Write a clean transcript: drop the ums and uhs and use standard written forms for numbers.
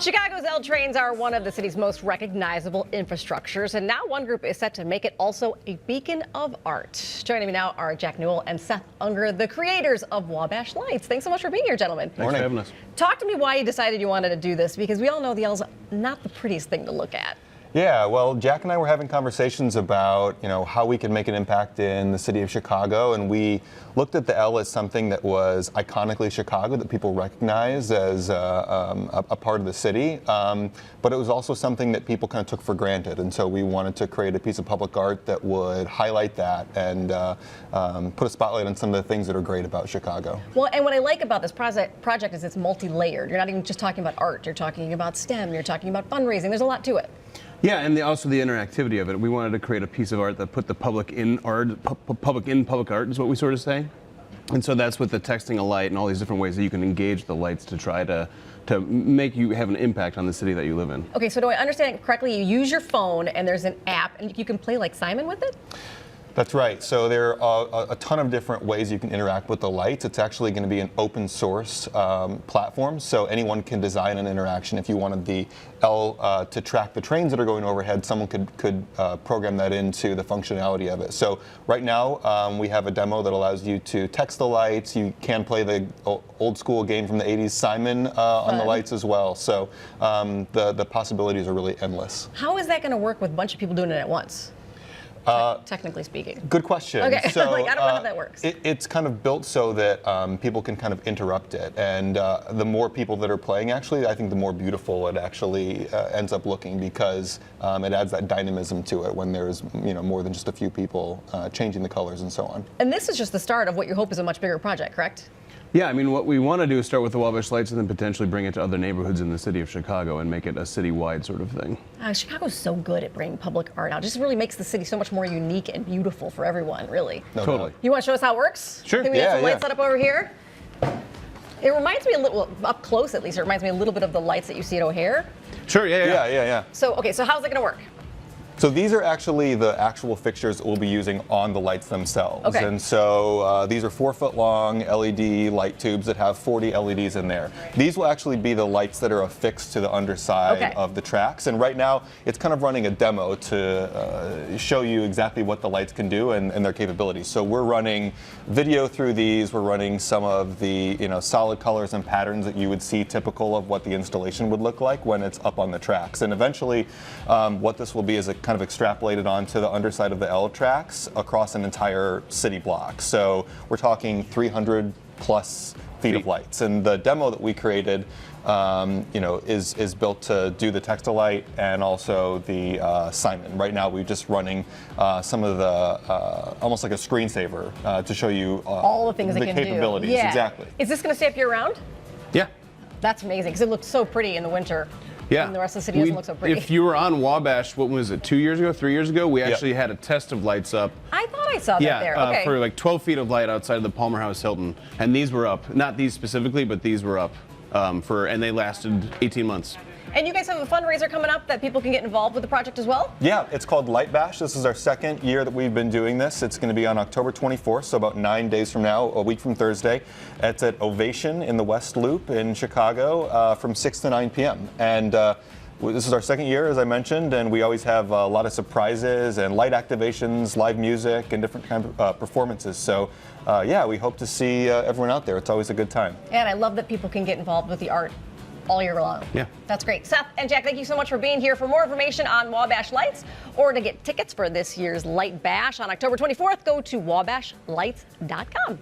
Chicago's L trains are one of the city's most recognizable infrastructures, and now one group is set to make it also a beacon of art. Joining me now are Newell and Seth Unger, the creators of Wabash Lights. Thanks so much for being here, gentlemen. Thanks for having us. Talk to me why you decided you wanted to do this, because we all know the L's not the prettiest thing to look at. Yeah, well, Jack and I were having conversations about, how we can make an impact in the city of Chicago, and we looked at the L as something that was iconically Chicago, that people recognize as a part of the city, but it was also something that people kind of took for granted, and so we wanted to create a piece of public art that would highlight that and put a spotlight on some of the things that are great about Chicago. Well, and what I like about this project is it's multi-layered. You're not even just talking about art, you're talking about STEM, you're talking about fundraising, there's a lot to it. Yeah, and also the interactivity of it. We wanted to create a piece of art that put the public in art. Public in public art is what we sort of say. And so that's with the texting a light and all these different ways that you can engage the lights to try to make you have an impact on the city that you live in. Okay, so do I understand it correctly? You use your phone and there's an app and you can play like Simon with it? That's right. So there are a ton of different ways you can interact with the lights. It's actually going to be an open source platform, so anyone can design an interaction. If you wanted the L to track the trains that are going overhead, someone could program that into the functionality of it. So right now we have a demo that allows you to text the lights. You can play the old school game from the 80s, Simon, on the lights as well. So the possibilities are really endless. How is that going to work with a bunch of people doing it at once? Technically speaking. Good question. Okay, so, I don't know how that works. It's kind of built so that people can kind of interrupt it, and the more people that are playing, actually, I think the more beautiful it actually ends up looking, because it adds that dynamism to it when there's more than just a few people changing the colors and so on. And this is just the start of what you hope is a much bigger project, correct? Yeah, I mean, what we want to do is start with the Wabash Lights and then potentially bring it to other neighborhoods in the city of Chicago and make it a citywide sort of thing. Chicago's so good at bringing public art out. It just really makes the city so much more unique and beautiful for everyone, really. No, totally. You want to show us how it works? Sure. Can we have some lights set up over here? It reminds me a little, up close at least, it reminds me a little bit of the lights that you see at O'Hare. Sure, yeah. So, okay, so how's it going to work? So these are actually the actual fixtures that we'll be using on the lights themselves. Okay. And so these are 4-foot long LED light tubes that have 40 LEDs in there. These will actually be the lights that are affixed to the underside of the tracks. And right now, it's kind of running a demo to show you exactly what the lights can do and their capabilities. So we're running video through these. We're running some of the solid colors and patterns that you would see typical of what the installation would look like when it's up on the tracks. And eventually, what this will be is a kind of extrapolated onto the underside of the L tracks across an entire city block. So we're talking 300 plus feet of lights. And the demo that we created is built to do the Text-A-Light and also the Simon. Right now we're just running some of the, almost like a screensaver to show you all the things the capabilities. Do. Yeah. Exactly. Is this going to stay up year-round? Yeah. That's amazing, because it looks so pretty in the winter. Yeah. And the rest of the city doesn't look so pretty. If you were on Wabash, what was it, 2 years ago, 3 years ago, we actually had a test of lights up. I thought I saw that there. Okay. For like 12 feet of light outside of the Palmer House Hilton. And these were up. Not these specifically, but these were up. And they lasted 18 months. And you guys have a fundraiser coming up that people can get involved with the project as well? Yeah, it's called Light Bash. This is our second year that we've been doing this. It's going to be on October 24th, so about 9 days from now, a week from Thursday. It's at Ovation in the West Loop in Chicago from 6 to 9 p.m. And this is our second year, as I mentioned, and we always have a lot of surprises and light activations, live music, and different kinds of performances. So, yeah, we hope to see everyone out there. It's always a good time. And I love that people can get involved with the art all year long. Yeah. That's great. Seth and Jack, thank you so much for being here. For more information on Wabash Lights or to get tickets for this year's Light Bash on October 24th, go to wabashlights.com.